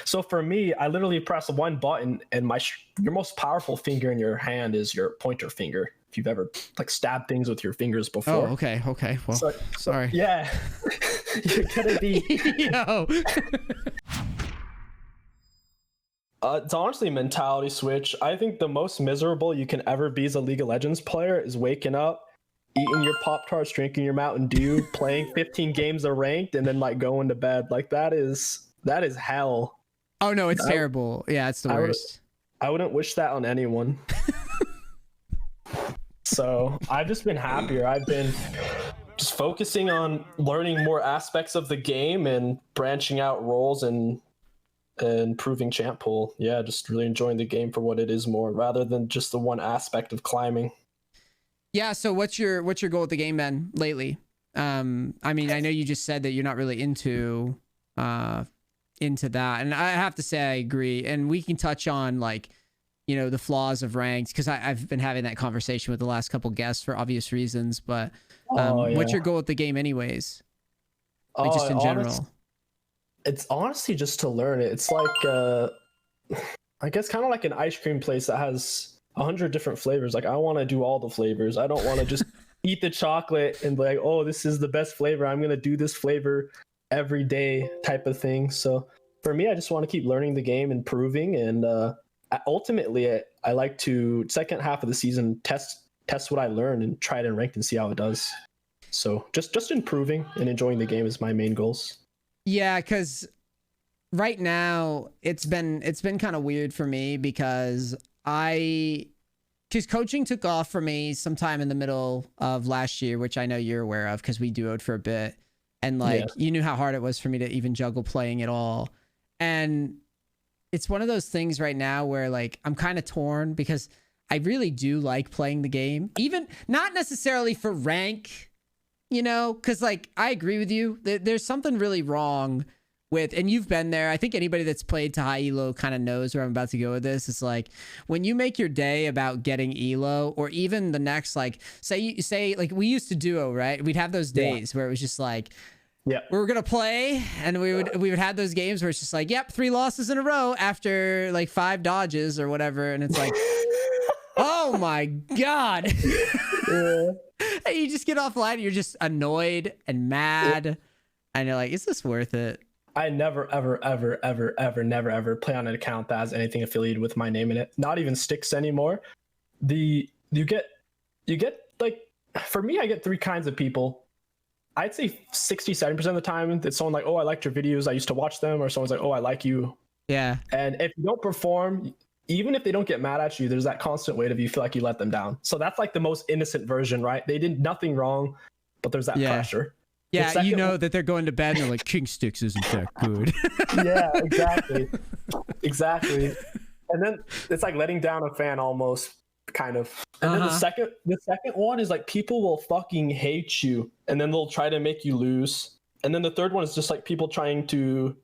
So for me, I literally press one button, and your most powerful finger in your hand is your pointer finger. If you've ever like stabbed things with your fingers before. Oh, okay. Well, sorry. Yeah, you're gonna be. Yo. It's honestly a mentality switch. I think the most miserable you can ever be as a League of Legends player is waking up, eating your Pop-Tarts, drinking your Mountain Dew, playing 15 games of ranked, and then like going to bed. Like that is hell. Oh no, it's terrible. Yeah, it's the worst. I wouldn't wish that on anyone. So I've just been happier. I've been just focusing on learning more aspects of the game and branching out roles and improving champ pool. Yeah, just really enjoying the game for what it is more, rather than just the one aspect of climbing. Yeah. So what's your goal with the game then lately? I mean, I know you just said that you're not really into that, and I have to say I agree. And we can touch on like, you know, the flaws of ranked, because I've been having that conversation with the last couple guests for obvious reasons. But what's your goal with the game anyways? Like just in general. It's honestly just to learn it. It's like I guess kind of like an ice cream place that has 100 different flavors. Like I want to do all the flavors. I don't want to just eat the chocolate and be like, oh, this is the best flavor, I'm gonna do this flavor every day type of thing. So for me, I just want to keep learning the game, improving, and ultimately I like to second half of the season test what I learn and try it in ranked and see how it does. So just improving and enjoying the game is my main goals. Yeah, because right now it's been kind of weird for me because coaching took off for me sometime in the middle of last year, which I know you're aware of because we duoed for a bit, and like you knew how hard it was for me to even juggle playing at all. And it's one of those things right now where like I'm kind of torn because I really do like playing the game, even not necessarily for rank, you know, because like I agree with you. There's something really wrong with, and you've been there. I think anybody that's played to high elo kind of knows where I'm about to go with this. It's like when you make your day about getting elo, or even the next, like say like we used to duo, right? We'd have those days where it was just like, yeah, we were gonna play, and we would have those games where it's just like, yep, 3 losses in a row after like 5 dodges or whatever, and it's like, oh my god. And you just get offline, and you're just annoyed and mad, and you're like, is this worth it? I never ever play on an account that has anything affiliated with my name in it. Not even sticks anymore. You get like, for me, I get 3 kinds of people. I'd say 60-70% of the time it's someone like, oh, I liked your videos, I used to watch them, or someone's like, oh, I like you. Yeah. And if you don't perform, even if they don't get mad at you, there's that constant weight of you feel like you let them down. So that's like the most innocent version, right? They did nothing wrong, but there's that pressure. Yeah, you know that they're going to bed and they're like, Kingstix isn't that good. Yeah, exactly. And then it's like letting down a fan almost, kind of. And then the second one is like people will fucking hate you, and then they'll try to make you lose. And then the third one is just like people trying to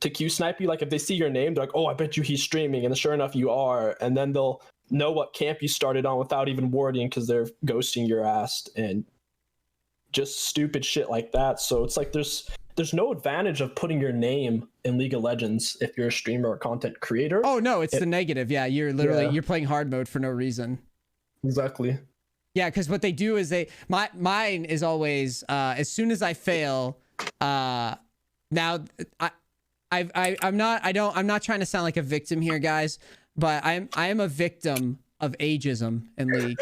Q snipe you. Like if they see your name, they're like, oh, I bet you he's streaming, and sure enough you are. And then they'll know what camp you started on without even warding because they're ghosting your ass, and just stupid shit like that. So it's like there's no advantage of putting your name in League of Legends if you're a streamer or content creator. Oh no, it's the negative. Yeah, you're literally you're playing hard mode for no reason. Exactly. Yeah, because what they do is mine is always as soon as I fail. Now I'm not trying to sound like a victim here, guys, but I am a victim of ageism in League.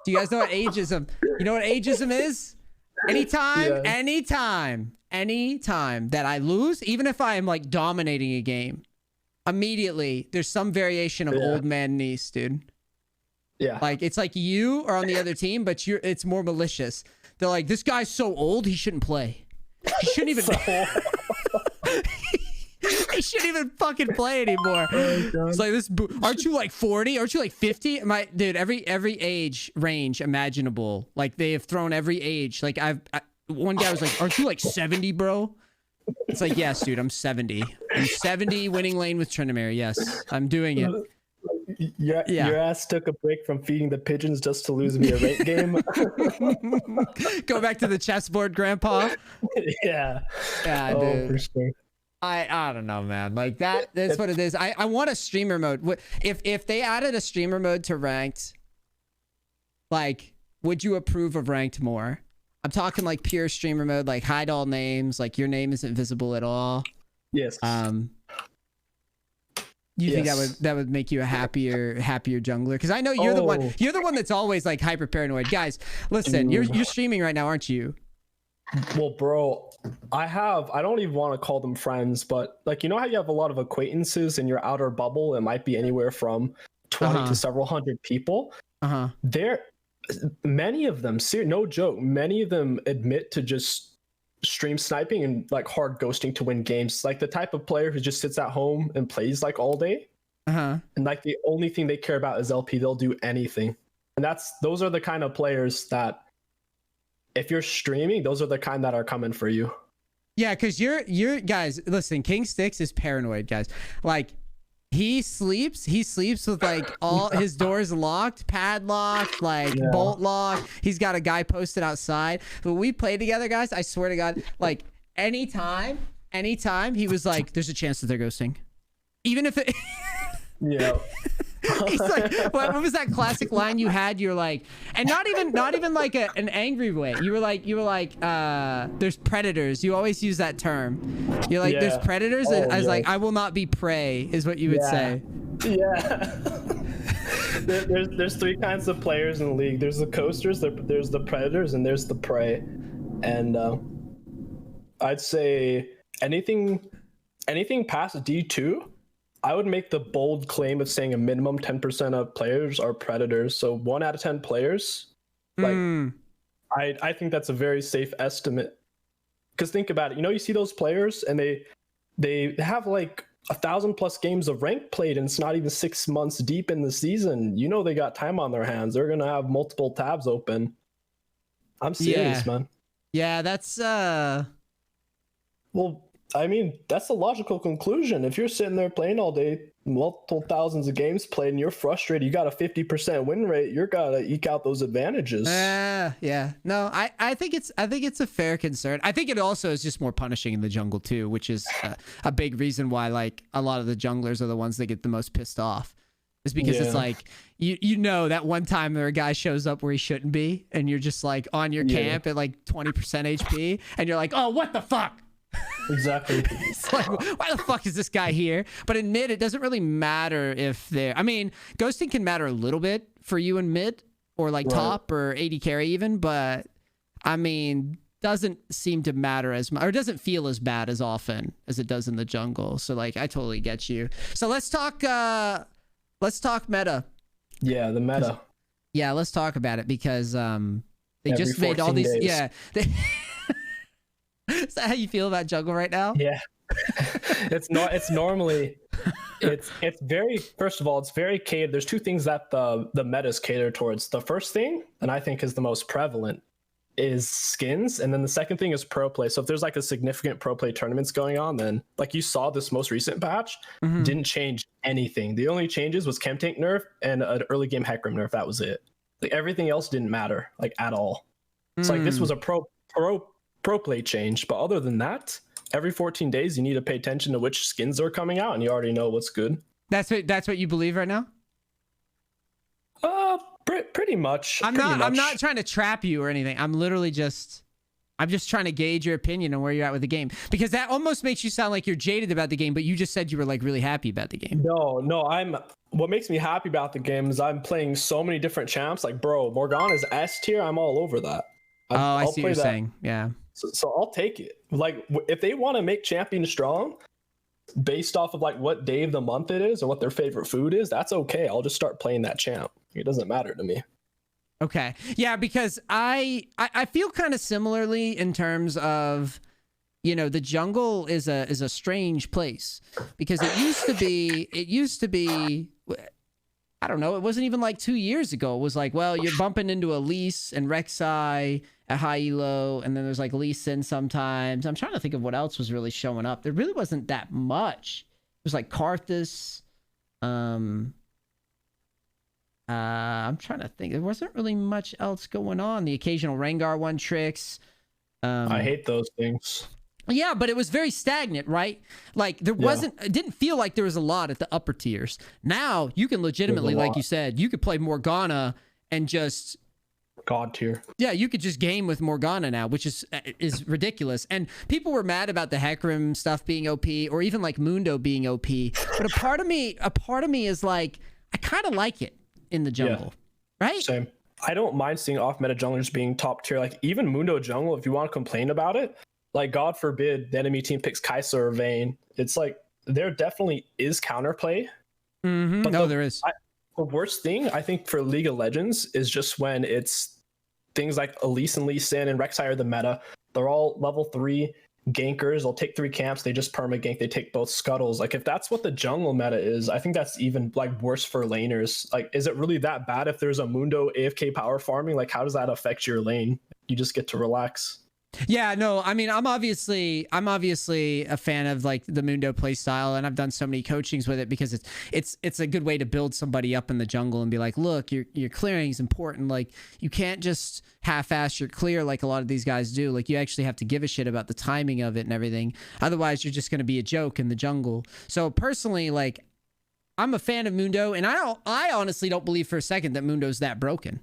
Do you guys know what ageism? You know what ageism is? Anytime that I lose, even if I am like dominating a game, immediately there's some variation of old man NEACE, dude. Yeah. Like it's like you are on the other team, but it's more malicious. They're like, this guy's so old, he shouldn't play. He shouldn't even he shouldn't even fucking play anymore. Oh, it's like this. Aren't you like 40? Aren't you like 50? Dude, every age range imaginable. Like they have thrown every age. Like one guy was like, aren't you like 70, bro? It's like, yes, dude, I'm 70. I'm 70, winning lane with Trinamere. Yes, I'm doing it. Your ass took a break from feeding the pigeons just to lose me a rate game. Go back to the chessboard, grandpa. Yeah, dude. For sure. I don't know, man. Like that's what it is. I want a streamer mode. If they added a streamer mode to ranked, like, would you approve of ranked more? I'm talking like pure streamer mode, like hide all names, like your name isn't visible at all. Yes. You think that would make you a happier jungler? Because I know you're the one that's always like hyper paranoid. Guys, listen, you're streaming right now, aren't you? Well, bro, I don't even want to call them friends, but like, you know how you have a lot of acquaintances in your outer bubble? It might be anywhere from 20 to several hundred people. Many of them, no joke, many of them admit to just stream sniping and like hard ghosting to win games. Like the type of player who just sits at home and plays like all day. And like the only thing they care about is LP. They'll do anything. And those are the kind of players that, if you're streaming, those are the kind that are coming for you. Yeah, because you're guys, listen, Kingstix is paranoid, guys. Like he sleeps with like all his doors locked, padlocked, like bolt locked. He's got a guy posted outside. But we play together, guys, I swear to God, like anytime he was like, there's a chance that they're ghosting. Even if it yeah. He's like, what was that classic line you had? You're like, and not even like an angry way. You were like, there's predators. You always use that term. You're like, there's predators. As like, I will not be prey, is what you would say. Yeah. there's three kinds of players in the league. There's the coasters, there's the predators, and there's the prey. And I'd say anything past D2. I would make the bold claim of saying a minimum 10% of players are predators. So 1 out of 10 players, like I think that's a very safe estimate. Because think about it, you see those players and they have like 1,000+ games of rank played, and it's not even 6 months deep in the season. They got time on their hands. They're gonna have multiple tabs open. I'm serious, man. Yeah, that's well, I mean, that's a logical conclusion. If you're sitting there playing all day, multiple thousands of games played, and you're frustrated, you got a 50% win rate, you're gotta eke out those advantages. Yeah. No, I think it's a fair concern. I think it also is just more punishing in the jungle too, which is a big reason why like a lot of the junglers are the ones that get the most pissed off. Is because it's like that one time there a guy shows up where he shouldn't be, and you're just like on your camp at like 20% HP, and you're like, oh, what the fuck? Exactly. It's like, why the fuck is this guy here? But in mid, it doesn't really matter if they're... I mean, ghosting can matter a little bit for you in mid, or like top, or AD carry even, but I mean, doesn't seem to matter as much, or doesn't feel as bad as often as it does in the jungle. So like, I totally get you. So let's talk meta. Yeah, the meta. Yeah, let's talk about it, because they just made all these days. Yeah. Is that how you feel about jungle right now? Yeah. It's very, first of all, it's very catered. There's two things that the meta's catered towards. The first thing, and I think is the most prevalent, is skins. And then the second thing is pro play. So if there's like a significant pro play tournaments going on, then like you saw this most recent patch, didn't change anything. The only changes was Chem Tank nerf and an early game Hecarim nerf. That was it. Like everything else didn't matter, like at all. It's like this was a pro play change, but other than that, every 14 days you need to pay attention to which skins are coming out, and you already know what's good. That's what you believe right now? Pretty much. I'm not trying to trap you or anything. I'm just trying to gauge your opinion on where you're at with the game, because that almost makes you sound like you're jaded about the game, but you just said you were like really happy about the game. No, what makes me happy about the game is I'm playing so many different champs. Like, bro, Morgana's S tier, I'm all over that. I see what you're saying. Yeah. So I'll take it. Like, if they want to make champion strong based off of like what day of the month it is or what their favorite food is, that's okay. I'll just start playing that champ. It doesn't matter to me. Okay. Yeah, because I feel kind of similarly in terms of, the jungle is a strange place, because it used to be I don't know, it wasn't even like 2 years ago. It was like, well, you're bumping into a Lease and Rek'Sai at high elo, and then there's like Lee Sin sometimes. I'm trying to think of what else was really showing up. There really wasn't that much. It was like Karthus. I'm trying to think. There wasn't really much else going on. The occasional Rengar one tricks. I hate those things. Yeah, but it was very stagnant, right? Like there wasn't, it didn't feel like there was a lot at the upper tiers. Now you can legitimately, like you said, you could play Morgana and just God tier. Yeah, you could just game with Morgana now, which is ridiculous. And people were mad about the Hecarim stuff being OP, or even like Mundo being OP. But a part of me is like, I kind of like it in the jungle, right? Same. I don't mind seeing off meta junglers being top tier. Like even Mundo jungle, if you want to complain about it, like God forbid the enemy team picks Kai'Sa or Vayne. It's like there definitely is counterplay. Mm-hmm. But there is. The worst thing I think for League of Legends is just when it's things like Elise and Lee Sin and Rek'Sai are the meta. They're all level 3 gankers. They'll take 3 camps. They just perma gank. They take both scuttles. Like if that's what the jungle meta is, I think that's even like worse for laners. Like, is it really that bad if there's a Mundo AFK power farming? Like, how does that affect your lane? You just get to relax. Yeah, no, I mean, I'm obviously a fan of like the Mundo play style, and I've done so many coachings with it because it's a good way to build somebody up in the jungle and be like, look, your clearing is important. Like you can't just half-ass your clear like a lot of these guys do. Like you actually have to give a shit about the timing of it and everything. Otherwise, you're just going to be a joke in the jungle. So personally, like I'm a fan of Mundo, and I honestly don't believe for a second that Mundo's that broken.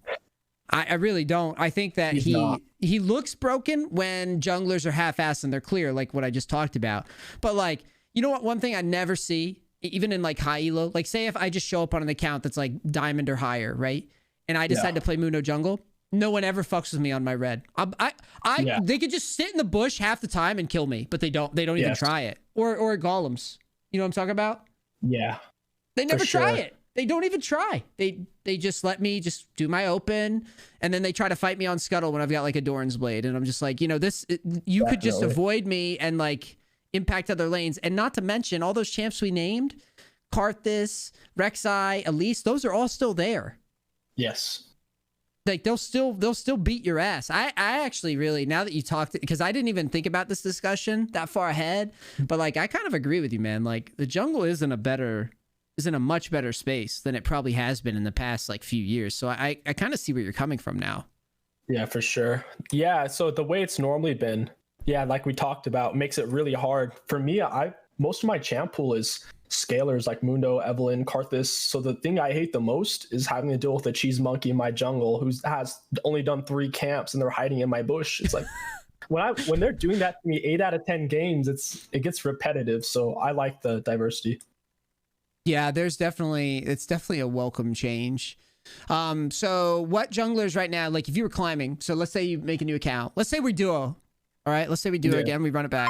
I really don't. I think that he looks broken when junglers are half-assed and they're clear, like what I just talked about. But like, you know what? One thing I never see, even in like high elo, like say if I just show up on an account that's like diamond or higher, right? And I decide to play Mundo jungle, no one ever fucks with me on my red. They could just sit in the bush half the time and kill me, but they don't even try it. Or golems. You know what I'm talking about? Yeah. They never try it. They don't even try. They just let me just do my open, and then they try to fight me on Scuttle when I've got like a Doran's Blade, and I'm just like, you could just avoid me and like impact other lanes, and not to mention all those champs we named, Karthus, Rek'Sai, Elise, those are all still there. Yes. Like they'll still beat your ass. I actually really, now that you talked, because I didn't even think about this discussion that far ahead, but like I kind of agree with you, man. Like the jungle is in a much better space than it probably has been in the past like few years. So I kind of see where you're coming from now. Yeah, for sure. Yeah, so the way it's normally been, like we talked about, makes it really hard. For me, most of my champ pool is scalers like Mundo, Evelynn, Karthus. So the thing I hate the most is having to deal with a cheese monkey in my jungle who has only done 3 camps and they're hiding in my bush. It's like when they're doing that to me 8 out of 10 games, it gets repetitive. So I like the diversity. Yeah, it's definitely a welcome change. So what junglers right now, like if you were climbing, so let's say you make a new account, let's say we duo, all right, let's say we do it again, we run it back,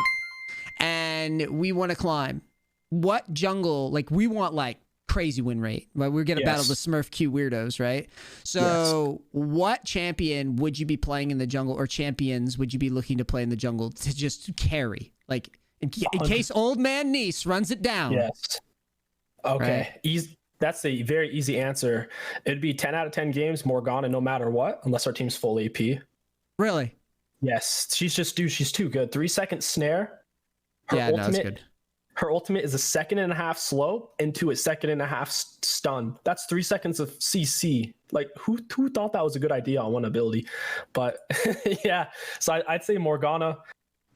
and we want to climb. What jungle, like we want like crazy win rate, right? We're gonna battle the Smurf Q weirdos, right? So what champion would you be playing in the jungle, or champions would you be looking to play in the jungle to just carry? Like in case old man NEACE runs it down. Yes. Okay, right. That's a very easy answer. It'd be 10 out of 10 games Morgana no matter what, unless our team's full AP. Really? Yes, she's too good. 3-second snare. That's good. Her ultimate is a 1.5 seconds slow into a 1.5 seconds stun. That's 3 seconds of CC. Like who thought that was a good idea on one ability? But yeah, so I'd say Morgana.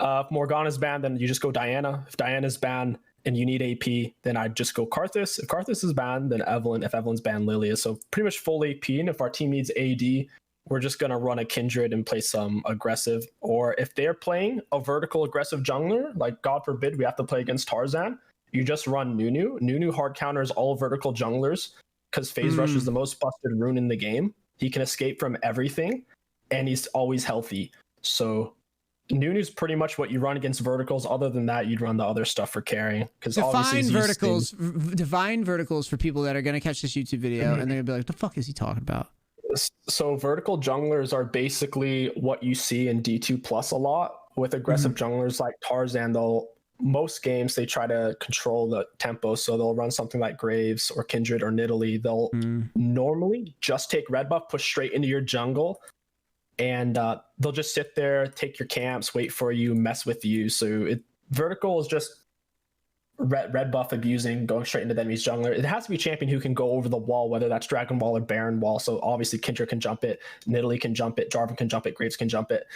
If Morgana's banned, then you just go Diana. If Diana's banned and you need AP, then I'd just go Karthus. If Karthus is banned, then Evelynn. If Evelynn's banned, Lilia. So pretty much full AP. And if our team needs AD, we're just going to run a Kindred and play some aggressive. Or if they're playing a vertical aggressive jungler, like God forbid we have to play against Tarzan, you just run Nunu. Nunu hard counters all vertical junglers because Phase Rush is the most busted rune in the game. He can escape from everything, and he's always healthy. So Nunu's pretty much what you run against verticals. Other than that, you'd run the other stuff for carrying. Because define verticals for people that are going to catch this YouTube video and they're going to be like, "The fuck is he talking about?" So vertical junglers are basically what you see in D2 plus a lot with aggressive junglers like Tarzan. Most games they try to control the tempo, so they'll run something like Graves or Kindred or Nidalee. They'll normally just take red buff, push straight into your jungle, and they'll just sit there, take your camps, wait for you, mess with you. So vertical is just red buff abusing, going straight into the enemy's jungler. It has to be a champion who can go over the wall, whether that's Dragon Wall or Baron Wall. So obviously Kindred can jump it, Nidalee can jump it, Jarvan can jump it, Graves can jump it.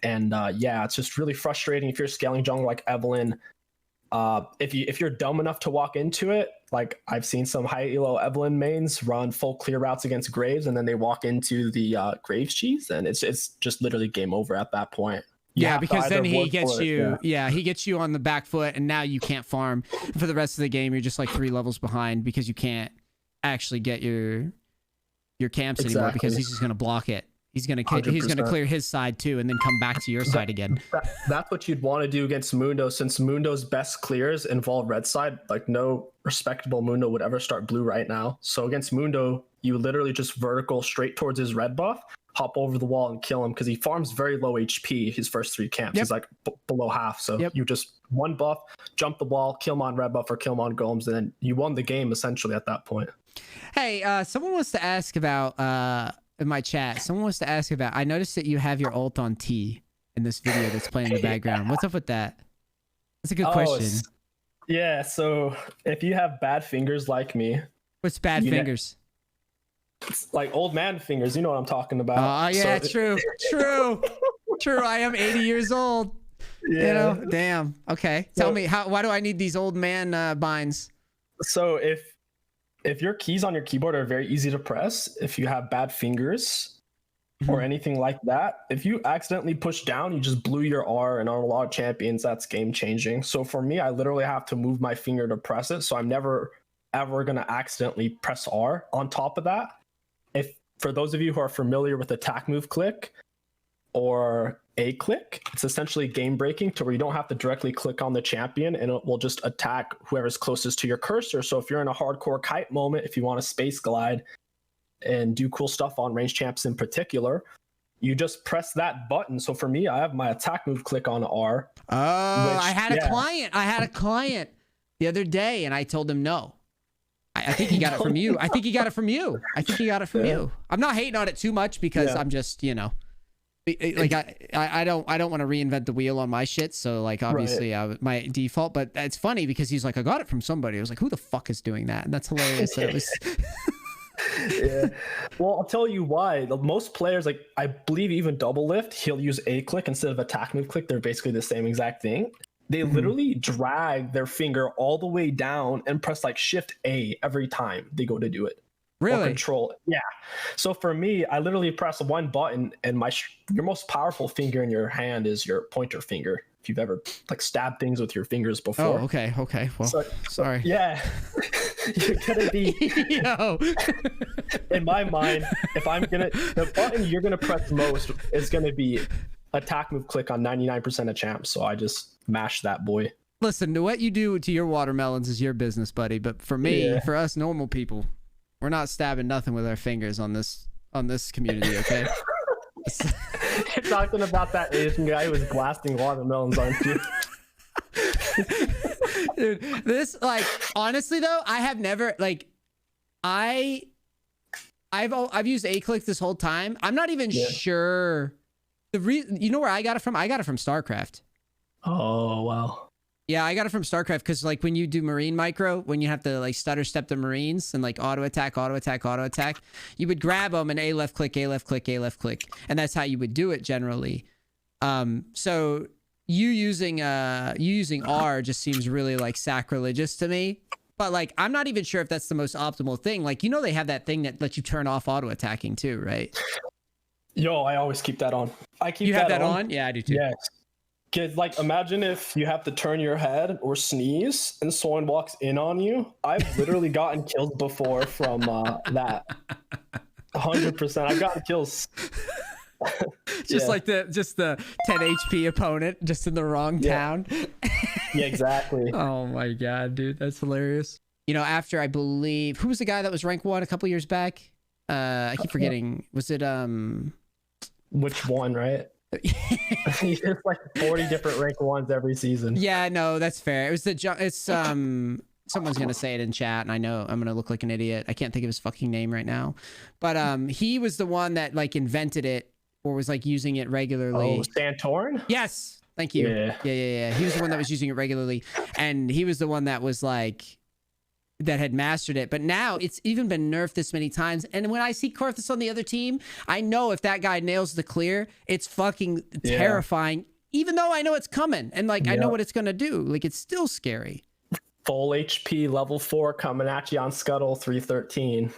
And yeah, it's just really frustrating if you're scaling jungle like Evelyn. If you're dumb enough to walk into it, like I've seen some high elo Evelyn mains run full clear routes against Graves, and then they walk into the Graves cheese, and it's just literally game over at that point. Yeah, because then he gets you. Yeah, he gets you on the back foot, and now you can't farm for the rest of the game. You're just like 3 levels behind because you can't actually get your camps anymore because he's just gonna block it. He's gonna clear his side too, and then come back to your side again. That's what you'd want to do against Mundo, since Mundo's best clears involve red side. Like no respectable Mundo would ever start blue right now. So against Mundo, you literally just vertical straight towards his red buff, hop over the wall and kill him because he farms very low HP. His first 3 camps, he's like below half. So you just one buff, jump the wall, kill him on red buff or kill him on golems, and then you won the game essentially at that point. Hey, someone wants to ask about in my chat, someone wants to ask about, I noticed that you have your ult on T in this video that's playing in the background. What's up with that? That's a good question. Yeah, so if you have bad fingers like me. What's bad fingers? It's like old man fingers, you know what I'm talking about. Oh, yeah, so, true. I am 80 years old. Yeah. You know, damn. Okay. Tell me, why do I need these old man binds? So if your keys on your keyboard are very easy to press, if you have bad fingers or anything like that, if you accidentally push down, you just blew your R, and on a lot of champions, that's game changing. So for me, I literally have to move my finger to press it. So I'm never, ever going to accidentally press R. On top of that, for those of you who are familiar with attack move click or A click, it's essentially game breaking to where you don't have to directly click on the champion and it will just attack whoever's closest to your cursor. So if you're in a hardcore kite moment, if you want to space glide and do cool stuff on range champs in particular, you just press that button. So for me, I have my attack move click on R. Oh, I had a client the other day and I told him no. I think he got it from you. I think he got it from you. I'm not hating on it too much because I'm just, you know, like I don't want to reinvent the wheel on my shit. So like obviously my default, but it's funny because he's like, I got it from somebody. I was like, who the fuck is doing that? And that's hilarious. That it was. Yeah. Well, I'll tell you why. Most players, like I believe even double lift, he'll use A click instead of attack move click. They're basically the same exact thing. They literally drag their finger all the way down and press like Shift A every time they go to do it. Really? Or control. Yeah. So for me, I literally press one button, and your most powerful finger in your hand is your pointer finger. If you've ever like stabbed things with your fingers before. Oh, okay. Well, sorry. Yeah. You're gonna be. Yo. In my mind, the button you're gonna press most is gonna be attack move click on 99% of champs. So I just mash that boy. Listen, to what you do to your watermelons is your business, buddy. But for me, for us normal people, we're not stabbing nothing with our fingers on this community, okay? You're talking about that Asian guy who was blasting watermelons, aren't you? Dude, this, like, honestly though, I have never, like, I've used A-click this whole time. I'm not even sure. You know where I got it from? I got it from StarCraft. Oh, wow. Yeah, I got it from StarCraft because like when you do Marine micro, when you have to like stutter step the Marines and like auto attack, you would grab them and A left click, and that's how you would do it generally. So you using R just seems really like sacrilegious to me. But like I'm not even sure if that's the most optimal thing. Like, you know, they have that thing that lets you turn off auto attacking too, right? Yo, I always keep that on. You have that on? Yeah, I do too. Yes. Because, like, imagine if you have to turn your head or sneeze and someone walks in on you. I've literally gotten killed before from that. 100%. I've gotten kills. Like the 10 HP opponent just in the wrong town. Yeah, exactly. Oh my god, dude, that's hilarious. You know, after I believe, who was the guy that was rank 1 a couple years back? I keep forgetting. Was it which one, right? There's like 40 different rank 1s every season. Yeah, no, that's fair. It was someone's gonna say it in chat, and I know I'm gonna look like an idiot. I can't think of his fucking name right now, but he was the one that like invented it or was like using it regularly. Oh, Santorin? Yes, thank you. Yeah. He was the one that was using it regularly, and he was the one that was like that had mastered it. But now it's even been nerfed this many times. And when I see Karthus on the other team, I know if that guy nails the clear, it's fucking terrifying. Even though I know it's coming and like I know what it's gonna do. Like it's still scary. Full HP level 4 coming at you on Scuttle 313.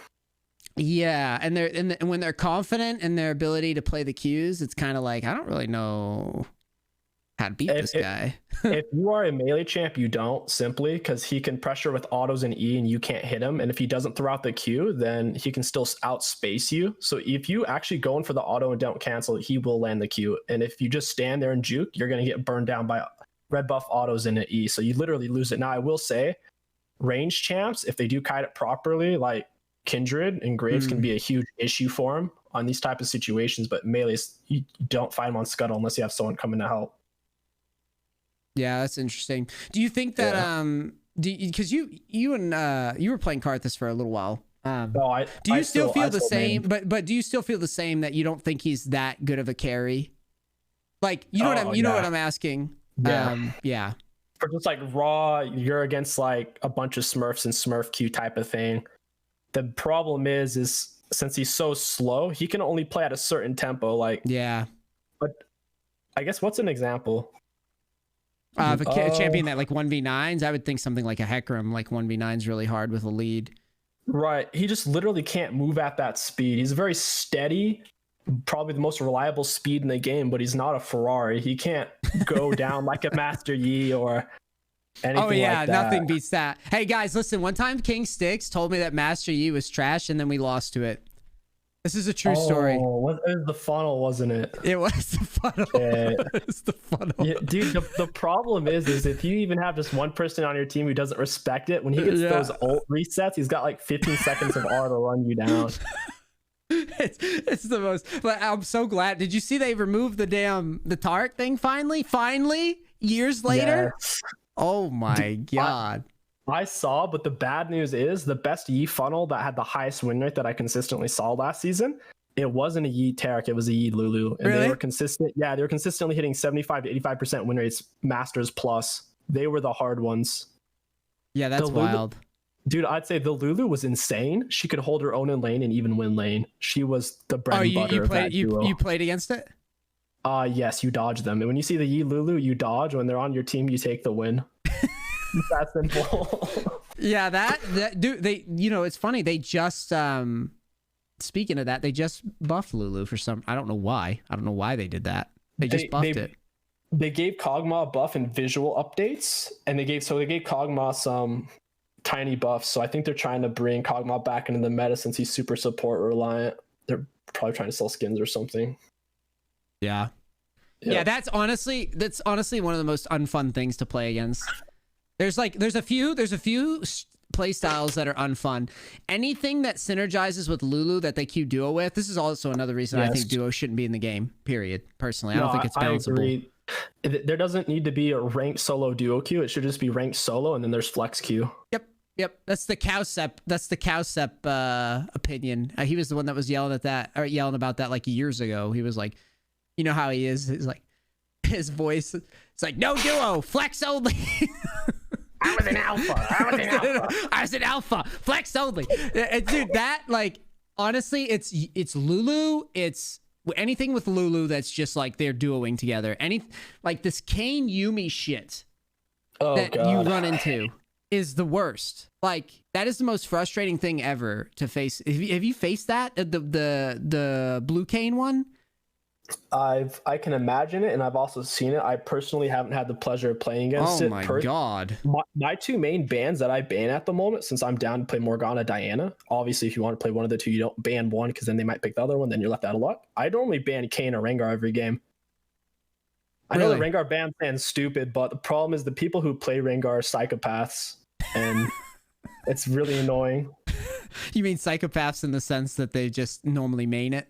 Yeah, and when they're confident in their ability to play the Qs, it's kind of like I don't really know how to beat this guy. If you are a melee champ, you don't, simply because he can pressure with autos and E and you can't hit him. And if he doesn't throw out the Q, then he can still outspace you. So if you actually go in for the auto and don't cancel, he will land the Q. And if you just stand there and juke, you're going to get burned down by red buff autos in an E. So you literally lose it. Now, I will say, range champs, if they do kite it properly, like Kindred and Graves can be a huge issue for him on these type of situations. But melees, you don't find him on Scuttle unless you have someone coming to help. Yeah, that's interesting. Do you think that because you were playing Karthus for a little while? Do you still feel the same? But do you still feel the same that you don't think he's that good of a carry? Like you know what I'm asking? Yeah. For just like raw, you're against like a bunch of Smurfs and Smurf Q type of thing. The problem is since he's so slow, he can only play at a certain tempo. Like but I guess what's an example? Of a champion that like 1v9s, I would think something like a Hecarim, like 1v9s really hard with a lead. Right. He just literally can't move at that speed. He's very steady, probably the most reliable speed in the game, but he's not a Ferrari. He can't go down like a Master Yi or anything like that. Nothing beats that. Hey guys, listen, one time Kingstix told me that Master Yi was trash and then we lost to it. This is a true story. It was the funnel, wasn't it? It was the funnel. It was the funnel. Yeah, dude, the problem is if you even have just one person on your team who doesn't respect it, when he gets those ult resets, he's got like 15 seconds of R to run you down. It's the most. But I'm so glad. Did you see they removed the Tark thing finally? Finally, years later. Yes. Oh my god. I saw, but the bad news is the best Yi funnel that had the highest win rate that I consistently saw last season, it wasn't a Yi Tarek, it was a Yi Lulu. And really? They were consistently hitting 75 to 85% win rates, Masters plus. They were the hard ones. Yeah, that's wild. Dude, I'd say the Lulu was insane. She could hold her own in lane and even win lane. She was the bread and butter of that duo. You played against it? Yes, you dodge them. And when you see the Yi Lulu, you dodge. When they're on your team, you take the win. It's that simple. Yeah, that dude, they, it's funny. They just speaking of that, they just buffed Lulu for some. I don't know why. I don't know why they did that. They just buffed it. They gave Kog'Maw a buff in visual updates, and they gave Kog'Maw some tiny buffs. So I think they're trying to bring Kog'Maw back into the meta since he's super support reliant. They're probably trying to sell skins or something. Yeah. Yeah, that's honestly one of the most unfun things to play against. There's a few play styles that are unfun. Anything that synergizes with Lulu that they queue duo with. This is also another reason I think duo shouldn't be in the game. Period. Personally, I don't think it's balanceable. I agree. There doesn't need to be a ranked solo duo queue. It should just be ranked solo, and then there's flex queue. Yep. That's the Cowsep. That's the Cowsep opinion. He was the one that was yelling about that like years ago. He was like, you know how he is. He's like, his voice. It's like, no duo, flex only. I was an alpha. I was an alpha. Flex only. Dude, that, like, honestly, it's Lulu. It's anything with Lulu that's just like they're duoing together. Like this Kayn Yumi shit that you run into is the worst. Like, that is the most frustrating thing ever to face. Have you faced that? The blue Kayn one? I can imagine it, and I've also seen it. I personally haven't had the pleasure of playing against it. Oh my god. My two main bans that I ban at the moment, since I'm down to play Morgana, Diana. Obviously, if you want to play one of the two, you don't ban one because then they might pick the other one. Then you're left out of luck. I normally ban Kayn or Rengar every game. I know the Rengar ban sounds stupid, but the problem is the people who play Rengar are psychopaths, and it's really annoying. You mean psychopaths in the sense that they just normally main it?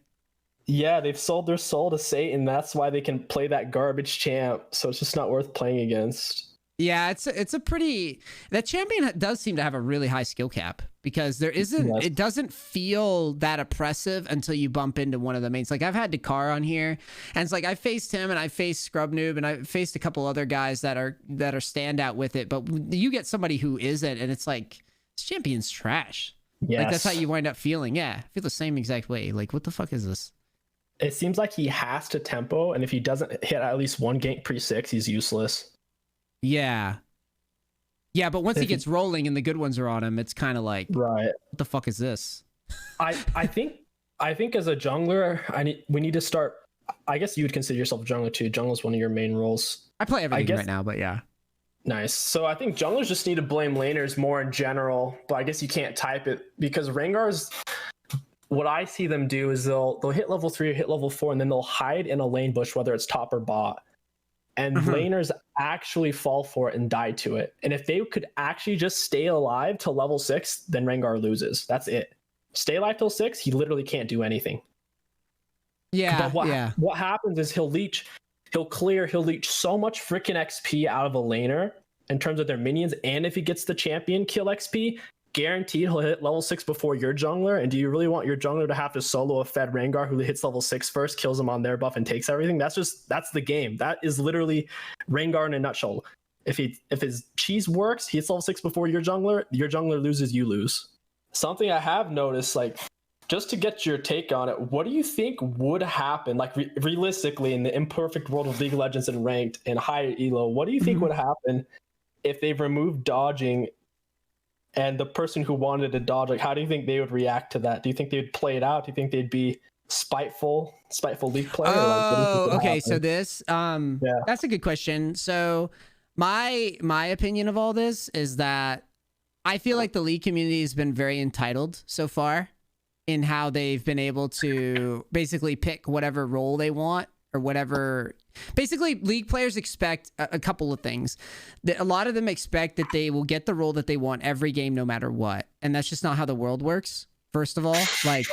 Yeah, they've sold their soul to Satan. That's why they can play that garbage champ. So it's just not worth playing against. Yeah, it's a pretty... That champion does seem to have a really high skill cap because there isn't... Yes. It doesn't feel that oppressive until you bump into one of the mains. Like, I've had Dakar on here, and it's like I faced him, and I faced Scrub Noob, and I faced a couple other guys that are standout with it. But you get somebody who isn't, and it's like... this champion's trash. Yes. Like, that's how you wind up feeling. Yeah, I feel the same exact way. Like, what the fuck is this? It seems like he has to tempo, and if he doesn't hit at least one gank pre-6, he's useless. Yeah. Yeah, but once he gets rolling and the good ones are on him, it's kind of like, right, what the fuck is this? I think as a jungler, we need to start. I guess you would consider yourself a jungler too. Jungle is one of your main roles. I play everything right now, but yeah. Nice. So I think junglers just need to blame laners more in general, but I guess you can't type it because Rengar's. What I see them do is they'll hit level 3 or hit level 4, and then they'll hide in a lane bush, whether it's top or bot. And laners actually fall for it and die to it. And if they could actually just stay alive to level 6, then Rengar loses. That's it. Stay alive till 6, he literally can't do anything. Yeah. But what happens is he'll leech so much freaking XP out of a laner in terms of their minions. And if he gets the champion kill XP, guaranteed he'll hit level 6 before your jungler. And do you really want your jungler to have to solo a fed Rengar who hits level 6 first, kills him on their buff, and takes everything? That's the game. That is literally Rengar in a nutshell. If his cheese works, he hits level 6 before your jungler loses, you lose. Something I have noticed, like, just to get your take on it, what do you think would happen, like realistically, in the imperfect world of League of Legends and ranked and higher elo? What do you think would happen if they removed dodging? And the person who wanted to dodge, like, how do you think they would react to that? Do you think they would play it out? Do you think they'd be spiteful League player? Oh, okay. So this, that's a good question. So my opinion of all this is that I feel like the League community has been very entitled so far in how they've been able to basically pick whatever role they want or whatever. Basically, League players expect a couple of things. A lot of them expect that they will get the role that they want every game, no matter what. And that's just not how the world works. First of all, like,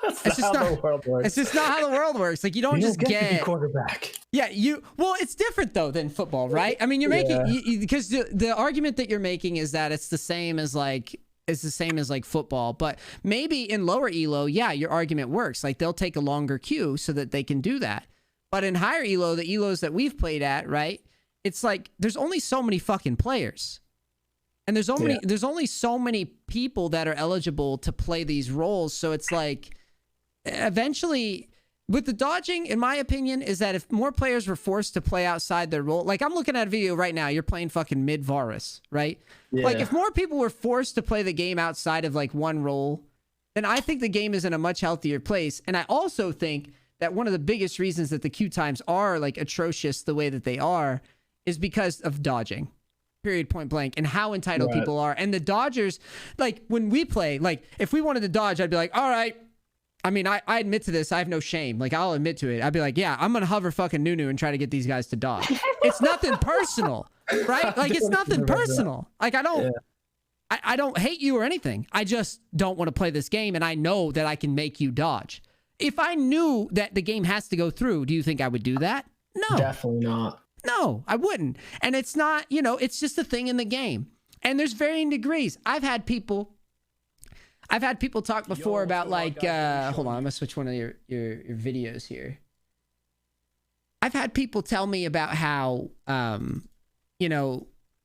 it's just not how the world works. Like, you don't just get quarterback. Yeah, well, it's different though than football, right? I mean, you're making because the argument that you're making is that it's the same as like football, but maybe in lower elo, yeah, your argument works. Like, they'll take a longer queue so that they can do that. But in higher elo, the elos that we've played at, right? It's like there's only so many fucking players. And there's only so many people that are eligible to play these roles. So it's like eventually with the dodging, in my opinion, is that if more players were forced to play outside their role, like I'm looking at a video right now, you're playing fucking mid Varus, right? Yeah. Like if more people were forced to play the game outside of like one role, then I think the game is in a much healthier place. And I also think that one of the biggest reasons that the queue times are like atrocious the way that they are is because of dodging, period, point blank, and how entitled people are. And the dodgers, like when we play, like if we wanted to dodge, I'd be like, all right. I mean, I admit to this. I have no shame. Like, I'll admit to it. I'd be like, yeah, I'm going to hover fucking Nunu and try to get these guys to dodge. It's nothing personal, right? Like, it's nothing personal. Like, I don't hate you or anything. I just don't want to play this game, and I know that I can make you dodge. If I knew that the game has to go through, do you think I would do that? No. Definitely not. No, I wouldn't. And it's not, it's just a thing in the game. And there's varying degrees. I've had people talk before about like, hold on, I'm gonna switch one of your videos here. I've had people tell me about how,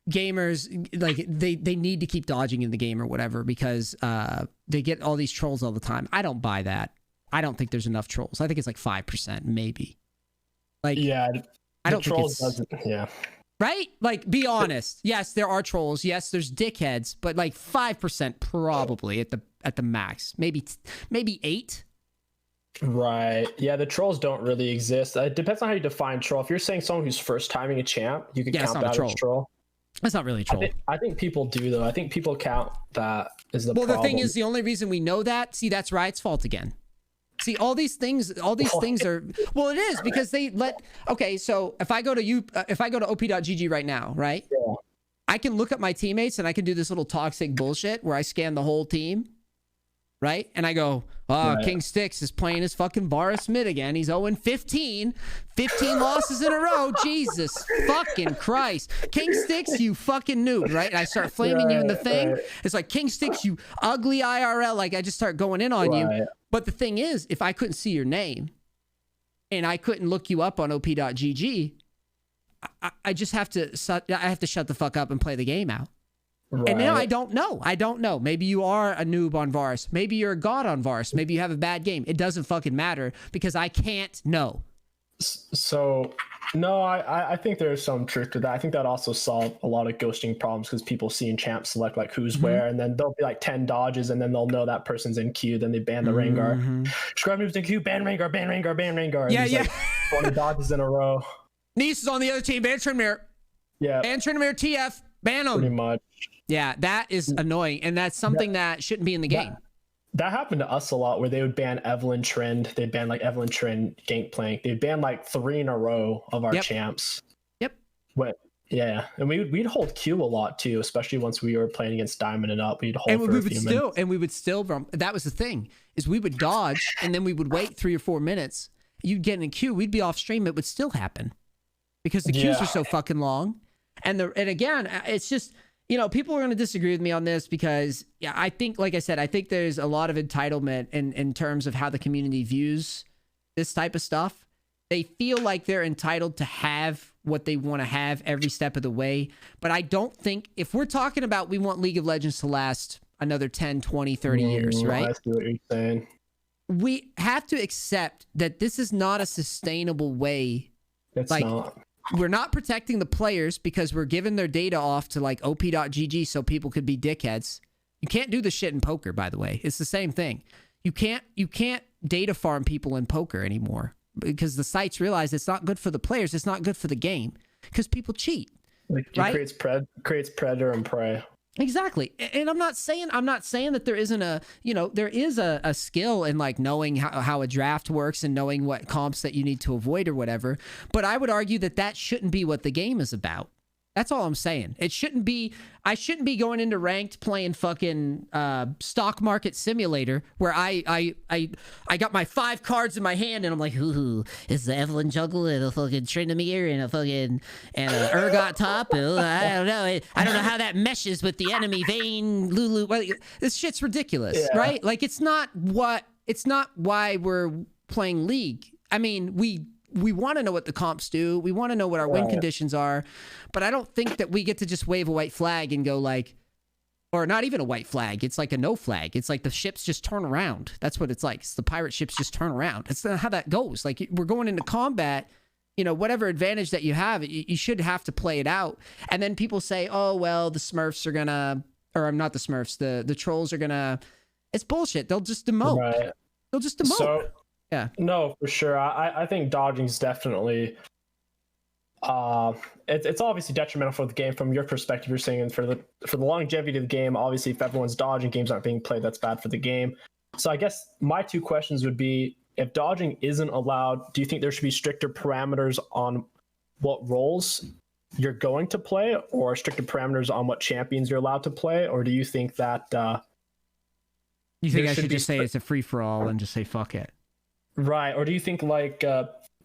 gamers, like they need to keep dodging in the game or whatever because they get all these trolls all the time. I don't buy that. I don't think there's enough trolls. I think it's like 5%, maybe. Like, yeah, I don't think it's, right? Like, be honest. Yes, there are trolls. Yes, there's dickheads, but like 5% probably at the max. Maybe 8. Right. Yeah, the trolls don't really exist. It depends on how you define troll. If you're saying someone who's first timing a champ, you can count that as troll. That's not really a troll. I think people do though. I think people count that as the problem. Well, the thing is, the only reason we know that, see, that's Riot's fault again. See, all these things are, well, it is because they okay, so if I go to op.gg right now, right? Yeah. I can look at my teammates and I can do this little toxic bullshit where I scan the whole team, right? And I go, Kingstix is playing his fucking Varus mid again. He's 0-15, 15 losses in a row. Jesus fucking Christ. Kingstix, you fucking noob, right? And I start flaming you in the thing. Right. It's like, Kingstix, you ugly IRL. Like, I just start going in on you. But the thing is, if I couldn't see your name and I couldn't look you up on op.gg, I just have to shut the fuck up and play the game out. Right. And now I don't know. Maybe you are a noob on Vars. Maybe you're a god on Vars. Maybe you have a bad game. It doesn't fucking matter because I can't know. So, no, I think there's some truth to that. I think that also solved a lot of ghosting problems because people seeing champs select like who's where, and then there'll be like 10 dodges, and then they'll know that person's in queue. Then they ban the Rengar. Scrub moves in queue, ban Rengar, ban Rengar, ban Rengar. Yeah. Like 20 dodges in a row. NEACE is on the other team. Ban Tryndamere. Yeah. Ban Tryndamere TF. Ban him. Pretty much. Yeah, that is annoying, and that's something that shouldn't be in the game. That happened to us a lot, where they would ban Evelyn Trend. They'd ban like Evelyn Trend Gangplank. They'd ban like 3 in a row of our champs. Yep. Yeah, and we'd hold Q a lot too, especially once we were playing against Diamond and up. We'd hold and we would still. That was the thing, is we would dodge and then we would wait 3 or 4 minutes. You'd get in a queue. We'd be off stream. It would still happen because the queues are so fucking long. And again, it's just, you know, people are going to disagree with me on this because, yeah, I think, like I said, I think there's a lot of entitlement in terms of how the community views this type of stuff. They feel like they're entitled to have what they want to have every step of the way. But I don't think, if we're talking about we want League of Legends to last another 10, 20, 30 years, right? I see what you're saying. We have to accept that this is not a sustainable way. It's not. We're not protecting the players because we're giving their data off to like op.gg so people could be dickheads. You can't do this shit in poker, by the way. It's the same thing. You can't data farm people in poker anymore because the sites realize it's not good for the players. It's not good for the game because people cheat. Like it creates predator and prey. Exactly. And I'm not saying that there isn't there is a skill in like knowing how a draft works and knowing what comps that you need to avoid or whatever. But I would argue that shouldn't be what the game is about. That's all I'm saying. I shouldn't be going into ranked playing fucking stock market simulator where I got my 5 cards in my hand and I'm like, ooh, it's the Evelyn Jungle and a fucking Tryndamere and a fucking and a Urgot top. Ooh, I don't know. I don't know how that meshes with the enemy Vayne Lulu. This shit's ridiculous, right? Like it's not why we're playing League. I mean, we want to know what the comps do. We want to know what our win conditions are. But I don't think that we get to just wave a white flag and go like, or not even a white flag. It's like a no flag. It's like the ships just turn around. That's what it's like. It's the pirate ships just turn around. That's not how that goes. Like we're going into combat, whatever advantage that you have, you should have to play it out. And then people say, oh, well, the Smurfs are going to, or not the Smurfs, the trolls are going to, it's bullshit. They'll just demote. Right. They'll just demote. So, yeah. No, for sure. I think dodging is definitely it's obviously detrimental for the game from your perspective. You're saying for the longevity of the game, obviously if everyone's dodging, games aren't being played, that's bad for the game. So I guess my 2 questions would be, if dodging isn't allowed, do you think there should be stricter parameters on what roles you're going to play, or stricter parameters on what champions you're allowed to play? Or do you think that you think I should just say it's a free-for-all and just say fuck it? Right. Or do you think like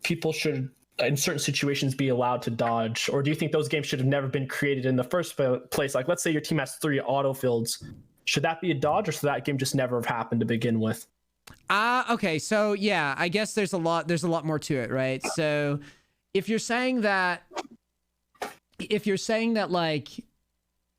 people should, in certain situations, be allowed to dodge? Or do you think those games should have never been created in the first place? Like, let's say your team has 3 autofields. Should that be a dodge, or should that game just never have happened to begin with? Okay. So yeah, I guess there's a lot more to it, right? So if you're saying that like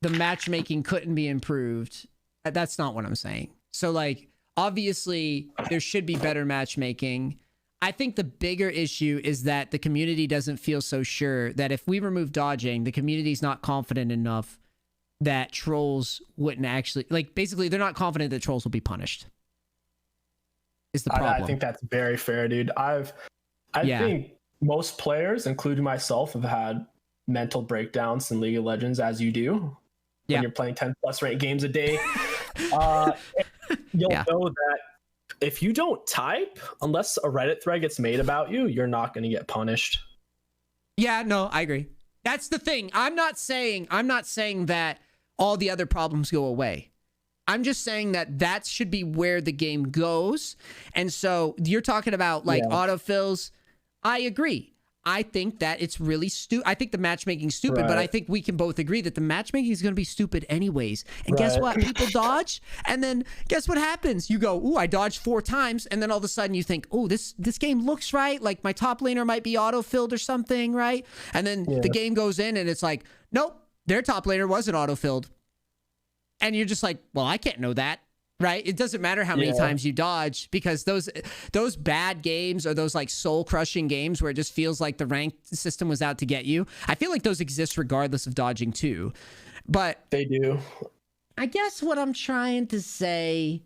the matchmaking couldn't be improved, that's not what I'm saying. So like, obviously, there should be better matchmaking. I think the bigger issue is that the community doesn't feel so sure that if we remove dodging, the community's not confident enough that trolls wouldn't actually, like, basically, they're not confident that trolls will be punished. Is the problem. I think that's very fair, dude. I think most players, including myself, have had mental breakdowns in League of Legends, as you do when you're playing 10+ ranked games a day. You'll know that if you don't type, unless a Reddit thread gets made about you, you're not going to get punished. Yeah, no, I agree. That's the thing. I'm not saying that all the other problems go away. I'm just saying that should be where the game goes. And so you're talking about like autofills. I agree. I think that it's really stupid. I think the matchmaking's stupid, but I think we can both agree that the matchmaking is going to be stupid anyways. And guess what? People dodge, and then guess what happens? You go, ooh, I dodged 4 times, and then all of a sudden you think, oh, this game looks right. Like my top laner might be auto-filled or something, right? And then the game goes in, and it's like, nope, their top laner wasn't auto-filled. And you're just like, well, I can't know that. Right? It doesn't matter how many times you dodge, because those bad games, or those like soul crushing games where it just feels like the ranked system was out to get you, I feel like those exist regardless of dodging too. But they do. I guess what I'm trying to say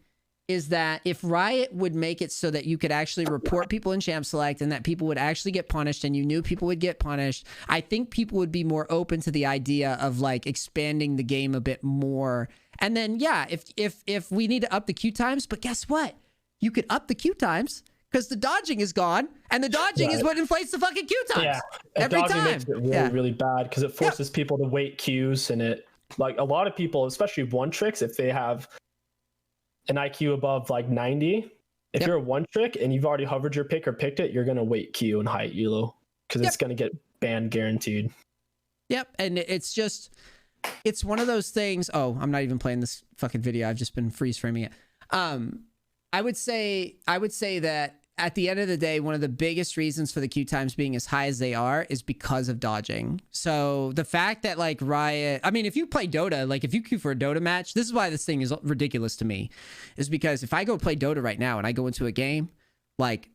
is that if Riot would make it so that you could actually report people in Champ Select, and that people would actually get punished, and you knew people would get punished, I think people would be more open to the idea of like expanding the game a bit more. And then, yeah, if we need to up the queue times, but guess what? You could up the queue times because the dodging is gone, and the dodging is what inflates the fucking queue times. Yeah, every dodging time. Makes it really, really bad because it forces people to wait queues, and it, like, a lot of people, especially one tricks, if they have an IQ above like 90, if you're a one trick and you've already hovered your pick or picked it, you're gonna wait queue and high elo because it's gonna get banned guaranteed. Yep, and it's one of those things. Oh, I'm not even playing this fucking video. I've just been freeze framing it. I would say that at the end of the day, one of the biggest reasons for the queue times being as high as they are is because of dodging. So the fact that like Riot, I mean, if you play Dota, like if you queue for a Dota match, this is why this thing is ridiculous to me, is because if I go play Dota right now and I go into a game, like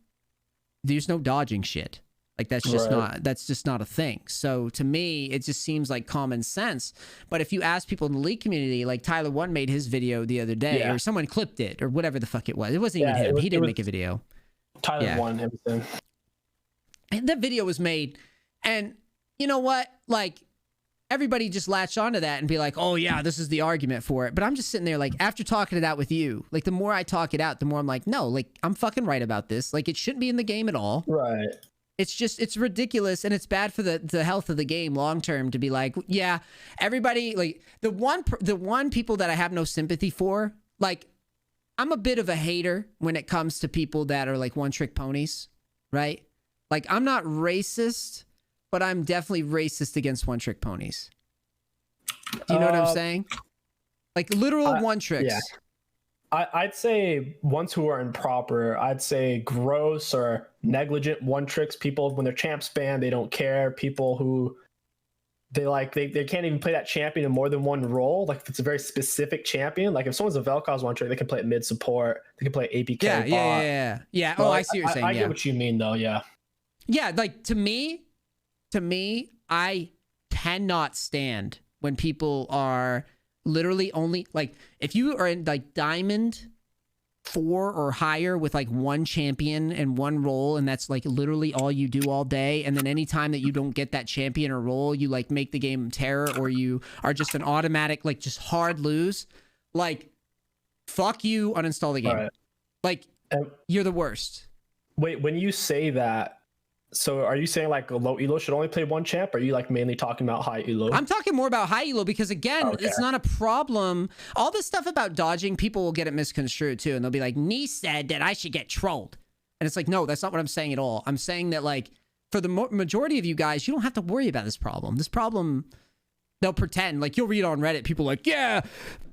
there's no dodging shit. Like that's just not a thing. So to me, it just seems like common sense. But if you ask people in the League community, like Tyler One made his video the other day, or someone clipped it, or whatever the fuck it was. It wasn't even him. He didn't make a video. Tyler One, everything. And that video was made, and you know what? Like everybody just latched onto that and be like, "Oh yeah, this is the argument for it." But I'm just sitting there like, after talking it out with you, like the more I talk it out, the more I'm like, no, like I'm fucking right about this. Like it shouldn't be in the game at all. Right. It's ridiculous, and it's bad for the health of the game long term to be like, yeah, everybody, like the one people that I have no sympathy for, like I'm a bit of a hater when it comes to people that are like one trick ponies, right? Like I'm not racist, but I'm definitely racist against one trick ponies. Do you know what I'm saying? Like literal one tricks. Yeah. I'd say ones who are improper. I'd say gross or negligent one tricks. People when their champs banned, they don't care. People who they can't even play that champion in more than one role. Like if it's a very specific champion, like if someone's a Vel'Koz one trick, they can play it mid support. They can play AP carry bot. Yeah. Oh, I see what you're saying. I get what you mean though. Yeah. Yeah, like to me, I cannot stand when people are literally only like, if you are in like diamond 4 or higher with like one champion and one role, and that's like literally all you do all day, and then anytime that you don't get that champion or role, you like make the game terror, or you are just an automatic like just hard lose, like fuck you, uninstall the game. Right. Like you're the worst. Wait, when you say that, so are you saying like a low elo should only play one champ? Or are you like mainly talking about high elo? I'm talking more about high elo because again, it's not a problem. All this stuff about dodging, people will get it misconstrued too. And they'll be like, NEACE said that I should get trolled. And it's like, no, that's not what I'm saying at all. I'm saying that like for the majority of you guys, you don't have to worry about this problem. This problem, they'll pretend, like you'll read on Reddit, people like, yeah,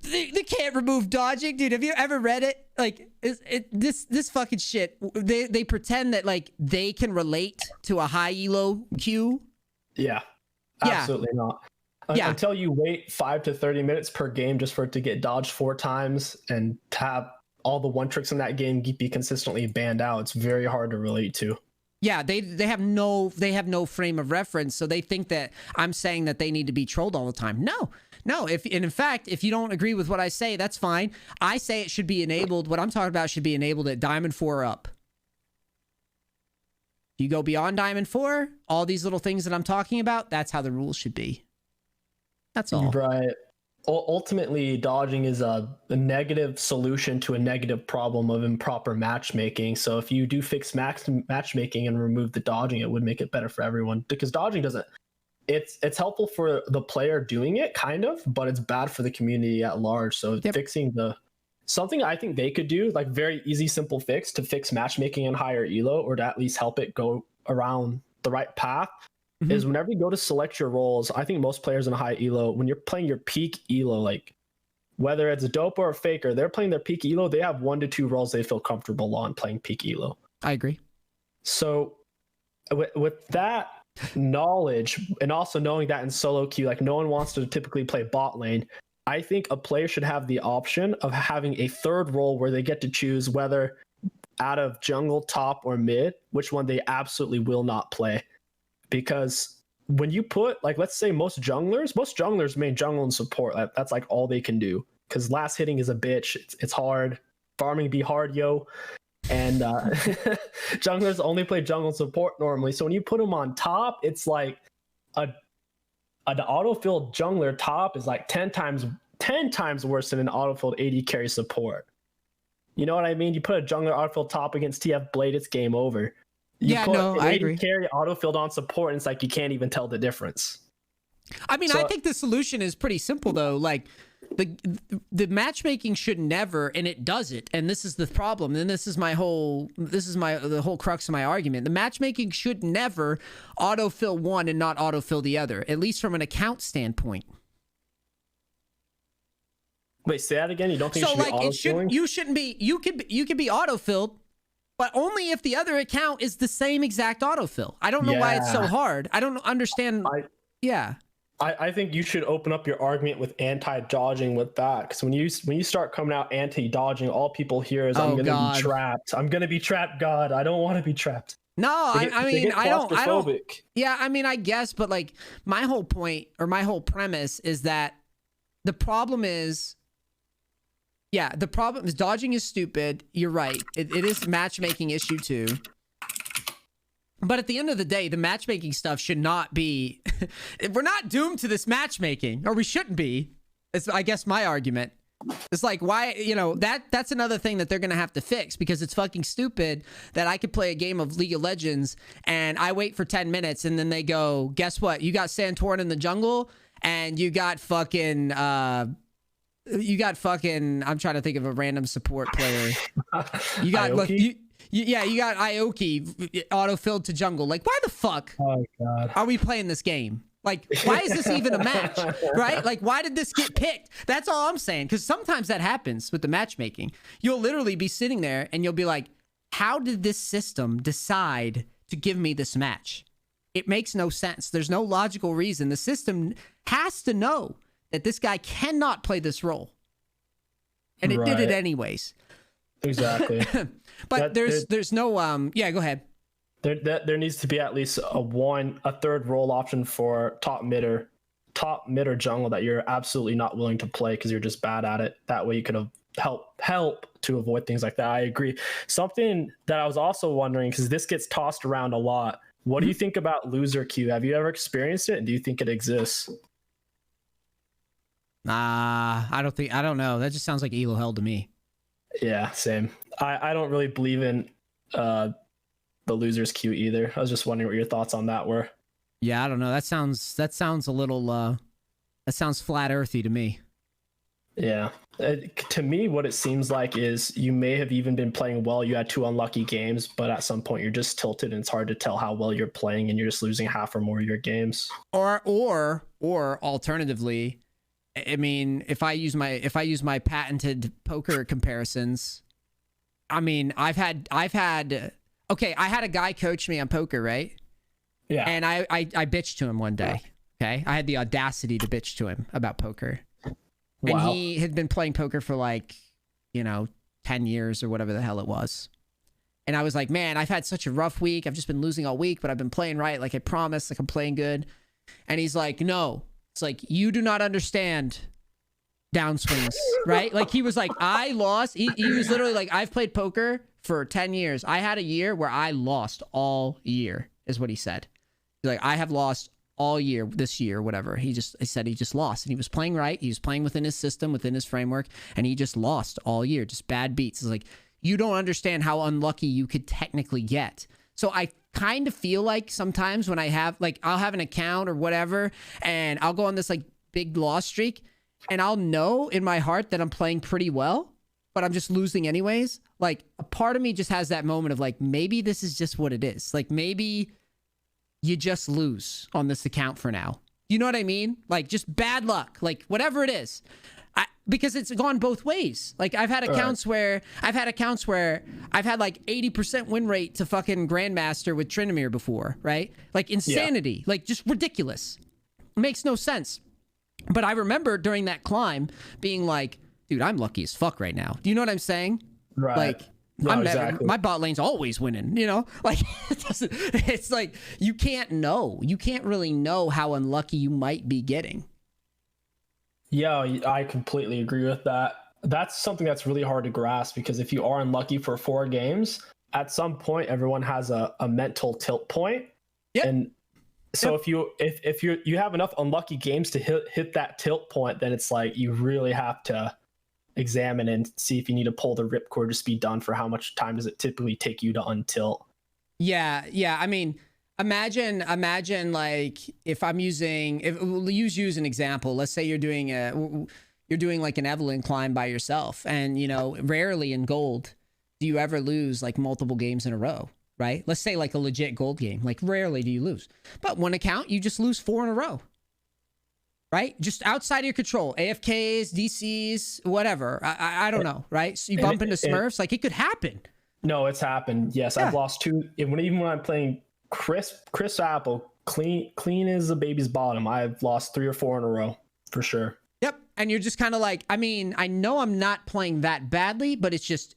they can't remove dodging. Dude, have you ever read it? Like this fucking shit. They pretend that like they can relate to a high elo queue. Yeah, absolutely not. Until you wait 5 to 30 minutes per game just for it to get dodged 4 times and have all the one tricks in that game be consistently banned out, it's very hard to relate to. Yeah, they have no frame of reference, so they think that I'm saying that they need to be trolled all the time. No. And in fact, if you don't agree with what I say, that's fine. I say it should be enabled. What I'm talking about should be enabled at Diamond 4 or up. You go beyond Diamond 4, all these little things that I'm talking about, that's how the rules should be. That's all. Right. Ultimately, dodging is a negative solution to a negative problem of improper matchmaking. So if you do fix matchmaking and remove the dodging, it would make it better for everyone, because dodging doesn't, it's helpful for the player doing it kind of, but it's bad for the community at large. So fixing something I think they could do, like very easy, simple fix to fix matchmaking in higher elo, or to at least help it go around the right path, is whenever you go to select your roles, I think most players in a high elo, when you're playing your peak elo, like whether it's a dope or a faker, they're playing their peak elo, they have 1 to 2 roles they feel comfortable on playing peak elo. I agree. So with that knowledge, and also knowing that in solo queue, like no one wants to typically play bot lane, I think a player should have the option of having a third role where they get to choose whether out of jungle, top, or mid, which one they absolutely will not play. Because when you put, like, let's say most junglers main jungle and support. That's like all they can do. Because last hitting is a bitch. It's hard. Farming be hard, yo. And junglers only play jungle and support normally. So when you put them on top, it's like an autofilled jungler top is like 10 times worse than an autofilled AD carry support. You know what I mean? You put a jungler autofilled top against TF Blade, it's game over. I agree. Carry autofilled on support, and it's like you can't even tell the difference. I mean, I think the solution is pretty simple though. Like the matchmaking should never, and it does it, and this is the problem. And the whole crux of my argument. The matchmaking should never autofill one and not autofill the other, at least from an account standpoint. Wait, say that again. You don't think so? You shouldn't be. You could be autofilled, but only if the other account is the same exact autofill. I don't know why it's so hard. I don't understand. I think you should open up your argument with anti-dodging with that, because when you start coming out anti-dodging, all people hear is I'm gonna be trapped. I'm gonna be trapped. God, I don't want to be trapped. No, I don't. Yeah, I mean, I guess, but like my whole point or my whole premise is that the problem is. Yeah, the problem is dodging is stupid. You're right. It is a matchmaking issue too. But at the end of the day, the matchmaking stuff should not be... We're not doomed to this matchmaking, or we shouldn't be. It's, I guess, my argument. It's like, why, that's another thing that they're going to have to fix, because it's fucking stupid that I could play a game of League of Legends and I wait for 10 minutes and then they go, guess what? You got Santorin in the jungle and you got fucking... I'm trying to think of a random support player. You got you got Aoki auto-filled to jungle. Like, why the fuck are we playing this game? Like, why is this even a match? Right? Like, why did this get picked? That's all I'm saying. Because sometimes that happens with the matchmaking. You'll literally be sitting there and you'll be like, how did this system decide to give me this match? It makes no sense. There's no logical reason. The system has to know that this guy cannot play this role. And it did it anyways. Exactly. But there's no yeah, go ahead. There needs to be at least a third role option for top mid or jungle that you're absolutely not willing to play because you're just bad at it. That way you could help to avoid things like that. I agree. Something that I was also wondering, because this gets tossed around a lot. What do you think about loser queue? Have you ever experienced it? And do you think it exists? I don't know. That just sounds like ELO hell to me. Yeah, same. I don't really believe in the losers queue either. I was just wondering what your thoughts on that were. Yeah, I don't know. That sounds a little that sounds flat earthy to me. Yeah. To me, what it seems like is you may have even been playing well. You had 2 unlucky games, but at some point you're just tilted and it's hard to tell how well you're playing and you're just losing half or more of your games. Or alternatively, I mean, if I use my patented poker comparisons, I mean, I had a guy coach me on poker, right? Yeah. And I bitched to him one day. Okay. I had the audacity to bitch to him about poker. Wow. And he had been playing poker for 10 years or whatever the hell it was. And I was like, man, I've had such a rough week. I've just been losing all week, but I've been playing right. Like I promised, like I'm playing good. And he's like, no. It's like, you do not understand downswings, right? Like he was like, I lost. He was literally like, I've played poker for 10 years. I had a year where I lost all year, is what he said. He's like, I have lost all year this year, whatever. He said he just lost, and he was playing right. He was playing within his system, within his framework, and he just lost all year, just bad beats. It's like, you don't understand how unlucky you could technically get. So I kind of feel like sometimes when I have, like, I'll have an account or whatever, and I'll go on this like big loss streak, and I'll know in my heart that I'm playing pretty well, but I'm just losing anyways. Like, a part of me just has that moment of like, maybe this is just what it is. Like, maybe you just lose on this account for now. You know what I mean? Like, just bad luck, like whatever it is. Because it's gone both ways. Like I've had accounts where I've had like 80% win rate to fucking Grandmaster with Tryndamere before, right? Like insanity, like just ridiculous. It makes no sense. But I remember during that climb being like, dude, I'm lucky as fuck right now. Do you know what I'm saying? Right. Like, no, I'm exactly. never, my bot lane's always winning, you know? Like, it's like, you can't know. You can't really know how unlucky you might be getting. Yeah, I completely agree with that. That's something that's really hard to grasp, because if you are unlucky for 4 games, at some point everyone has a mental tilt point. Yep. And so if you have enough unlucky games to hit that tilt point, then it's like you really have to examine and see if you need to pull the ripcord to be done for how much time does it typically take you to untilt. Yeah. I mean, imagine like if we'll use you as an example. Let's say you're doing like an Evelyn climb by yourself, and you know, rarely in gold do you ever lose like multiple games in a row, right? Let's say like a legit gold game, like rarely do you lose. But one account, you just lose 4 in a row. Right? Just outside of your control. AFKs, DCs, whatever. I don't know, right? So you bump into Smurfs, like it could happen. No, it's happened. Yes, yeah. I've lost 2. Even when I'm playing Chris Apple, clean as a baby's bottom, I've lost 3 or 4 in a row, for sure. Yep. And you're just kind of like, I mean, I know I'm not playing that badly, but it's just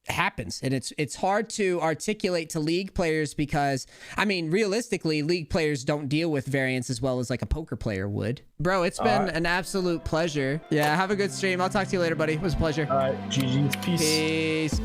happens, and it's hard to articulate to League players, because I mean, realistically, League players don't deal with variance as well as like a poker player would. Bro, it's been an absolute pleasure. Yeah, have a good stream. I'll talk to you later, buddy. It was a pleasure. All right, GG. Peace.